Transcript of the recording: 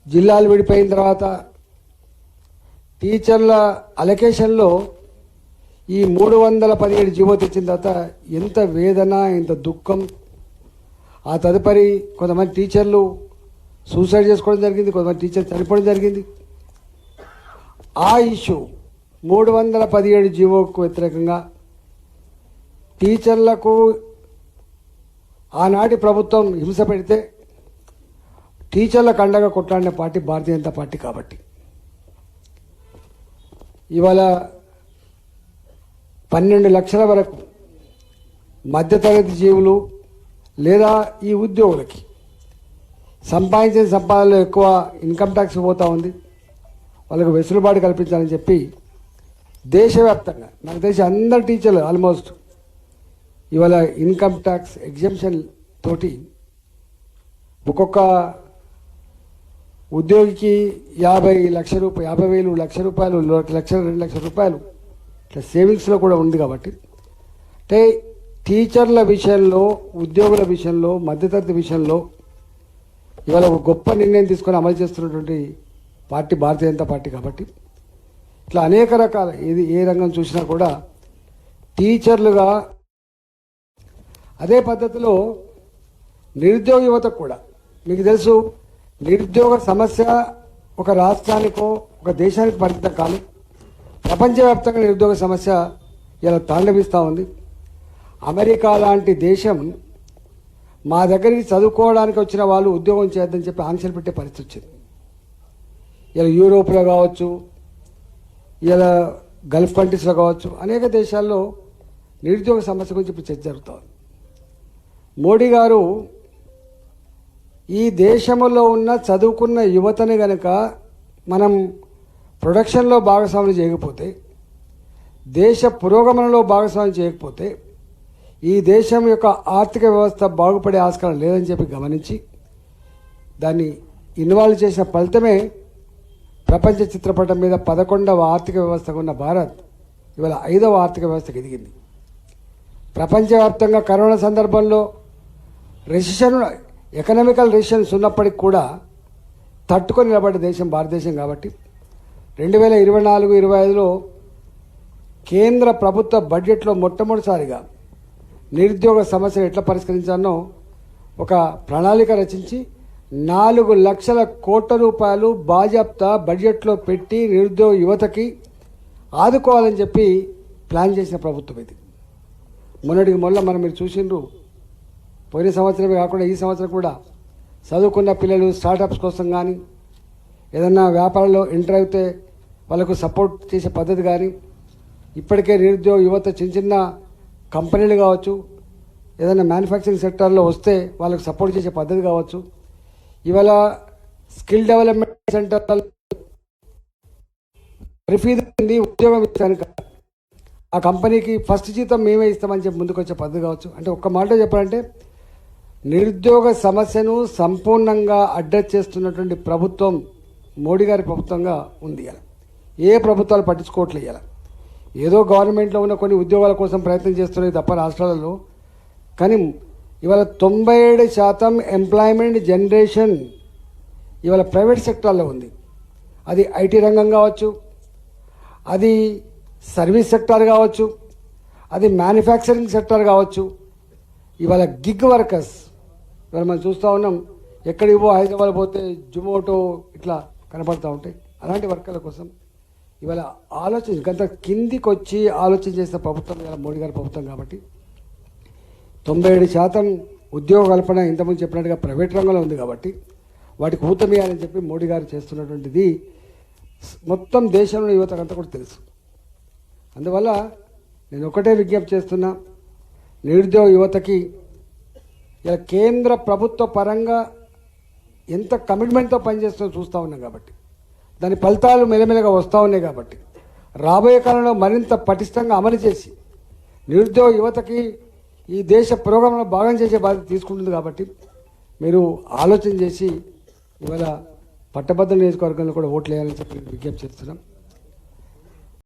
జిల్లాలు విడిపోయిన తర్వాత టీచర్ల అలొకేషన్లో ఈ 317 జీవో తెచ్చిన తర్వాత ఎంత వేదన, ఎంత దుఃఖం. ఆ తదుపరి కొంతమంది టీచర్లు సూసైడ్ చేసుకోవడం జరిగింది, కొంతమంది టీచర్ చనిపోవడం జరిగింది. ఆ ఇష్యూ 317 జీవోకు వ్యతిరేకంగా టీచర్లకు ఆనాటి ప్రభుత్వం హింస పెడితే టీచర్లకు అండగా కొట్లాడిన పార్టీ భారతీయ జనతా పార్టీ. కాబట్టి ఇవాళ 12 లక్షల వరకు మధ్యతరగతి జీవులు లేదా ఈ ఉద్యోగులకి సంపాదించిన సంపాదనలో ఎక్కువ ఇన్కమ్ ట్యాక్స్ పోతూ ఉంది. వాళ్ళకు వెసులుబాటు కల్పించాలని చెప్పి దేశవ్యాప్తంగా నాకు తెలిసి అందరు టీచర్లు ఆల్మోస్ట్ ఇవాళ ఇన్కమ్ ట్యాక్స్ ఎగ్జంప్షన్ తోటి ఒక్కొక్క ఉద్యోగికి 50 లక్షల రూపాయలు, 50,000 లక్ష రూపాయలు, 1 లక్ష 2 లక్షల రూపాయలు ఇట్లా సేవింగ్స్లో కూడా ఉంది. కాబట్టి అంటే టీచర్ల విషయంలో, ఉద్యోగుల విషయంలో, మధ్యతరగతి విషయంలో ఇవాళ ఒక గొప్ప నిర్ణయం తీసుకొని అమలు చేస్తున్నటువంటి పార్టీ భారతీయ జనతా పార్టీ. కాబట్టి ఇట్లా అనేక రకాల ఇది ఏ రంగం చూసినా కూడా టీచర్లుగా అదే పద్ధతిలో నిరుద్యోగ యువతకు కూడా మీకు తెలుసు, నిరుద్యోగ సమస్య ఒక రాష్ట్రానికో ఒక దేశానికి పరిమితం కాదు. ప్రపంచవ్యాప్తంగా నిరుద్యోగ సమస్య ఇలా తాండవిస్తూ ఉంది. అమెరికా లాంటి దేశం మా దగ్గరికి చదువుకోవడానికి వచ్చిన వాళ్ళు ఉద్యోగం చేయొద్దని చెప్పి ఆంక్షలు పెట్టే పరిస్థితి వచ్చింది. ఇలా యూరోప్లో కావచ్చు, ఇలా గల్ఫ్ కంట్రీస్లో కావచ్చు, అనేక దేశాల్లో నిరుద్యోగ సమస్య గురించి ఇప్పుడు చర్చ జరుగుతుంది. మోడీ గారు ఈ దేశంలో ఉన్న చదువుకున్న యువతని కనుక మనం ప్రొడక్షన్లో భాగస్వామ్యం చేయకపోతే, దేశ పురోగమనంలో భాగస్వామ్యం చేయకపోతే ఈ దేశం యొక్క ఆర్థిక వ్యవస్థ బాగుపడే ఆస్కారం లేదని చెప్పి గమనించి దాన్ని ఇన్వాల్వ్ చేసిన ఫలితమే ప్రపంచ చిత్రపటం మీద 11వ ఆర్థిక వ్యవస్థగా ఉన్న భారత్ ఇవాళ 5వ ఆర్థిక వ్యవస్థకు ఎదిగింది. ప్రపంచవ్యాప్తంగా కరోనా సందర్భంలో రెసిషన్, ఎకనామికల్ రెసిషన్స్ ఉన్నప్పటికీ కూడా తట్టుకొని నిలబడ్డ దేశం భారతదేశం. కాబట్టి 2024-25లో కేంద్ర ప్రభుత్వ బడ్జెట్లో మొట్టమొదటిసారిగా నిరుద్యోగ సమస్యను ఎట్లా పరిష్కరించానో ఒక ప్రణాళిక రచించి 4 లక్షల కోట్ల రూపాయలు బాజాప్తా బడ్జెట్లో పెట్టి నిరుద్యోగ యువతకి ఆదుకోవాలని చెప్పి ప్లాన్ చేసిన ప్రభుత్వం ఇది. మొన్నటికి మొన్న మీరు చూసిండ్రు, పోయిన సంవత్సరమే కాకుండా ఈ సంవత్సరం కూడా చదువుకున్న పిల్లలు స్టార్టప్స్ కోసం కానీ ఏదన్నా వ్యాపారంలో ఎంటర్ అయితే వాళ్ళకు సపోర్ట్ చేసే పద్ధతి కానీ, ఇప్పటికే నిరుద్యోగ యువత చిన్న చిన్న కంపెనీలు కావచ్చు, ఏదైనా మ్యానుఫ్యాక్చరింగ్ సెక్టార్లో వస్తే వాళ్ళకు సపోర్ట్ చేసే పద్ధతి కావచ్చు, ఇవాళ స్కిల్ డెవలప్మెంట్ సెంటర్ ప్రఫీది ఉద్యోగం ఇస్తానికి ఆ కంపెనీకి ఫస్ట్ జీతం మేమే ఇస్తామని చెప్పి ముందుకు వచ్చే పద్ధతి కావచ్చు. అంటే ఒక్క మాట చెప్పాలంటే నిరుద్యోగ సమస్యను సంపూర్ణంగా అడ్రస్ చేస్తున్నటువంటి ప్రభుత్వం మోడీ గారి ప్రభుత్వంగా ఉంది. ఇలా ఏ ప్రభుత్వాలు పట్టించుకోవట్లేదు. ఇలా ఏదో గవర్నమెంట్లో ఉన్న కొన్ని ఉద్యోగాల కోసం ప్రయత్నం చేస్తున్నాయి తప్ప రాష్ట్రాలలో. కానీ ఇవాళ 97% ఎంప్లాయ్మెంట్ జనరేషన్ ఇవాళ ప్రైవేట్ సెక్టార్లో ఉంది. అది ఐటీ రంగం కావచ్చు, అది సర్వీస్ సెక్టార్ కావచ్చు, అది మ్యానుఫ్యాక్చరింగ్ సెక్టార్ కావచ్చు. ఇవాళ గిగ్ వర్కర్స్ ఇవాళ మనం చూస్తూ ఉన్నాం, ఎక్కడికి హైదరాబాద్ పోతే జొమాటో ఇట్లా కనపడుతూ ఉంటాయి. అలాంటి వర్కర్ల కోసం ఇవాళ ఆలోచన గంత కిందికి వచ్చి ఆలోచన చేసిన ప్రభుత్వం ఇవాళ మోడీ గారి ప్రభుత్వం. కాబట్టి 97% ఉద్యోగ కల్పన ఇంతకుముందు చెప్పినట్టుగా ప్రైవేట్ రంగంలో ఉంది. కాబట్టి వాటికి ఊతమేయాలని చెప్పి మోడీ గారు చేస్తున్నటువంటిది మొత్తం దేశంలో యువతకంతా కూడా తెలుసు. అందువల్ల నేను ఒకటే విజ్ఞప్తి చేస్తున్నా, నిరుద్యోగ యువతకి ఇలా కేంద్ర ప్రభుత్వ పరంగా ఎంత కమిట్మెంట్తో పనిచేస్తుందో చూస్తూ ఉన్నాం. కాబట్టి దాని ఫలితాలు మెల్లమెల్లగా వస్తూ ఉన్నాయి. కాబట్టి రాబోయే కాలంలో మరింత పటిష్టంగా అమలు చేసి నిరుద్యోగ యువతకి ఈ దేశ పురోగమనంలో భాగం చేసే బాధ్యత తీసుకుంటుంది. కాబట్టి మీరు ఆలోచన చేసి ఇవాళ పట్టభద్రుల నియోజకవర్గంలో కూడా ఓట్లు వేయాలని చెప్పి విజ్ఞప్తి చేస్తున్నాం.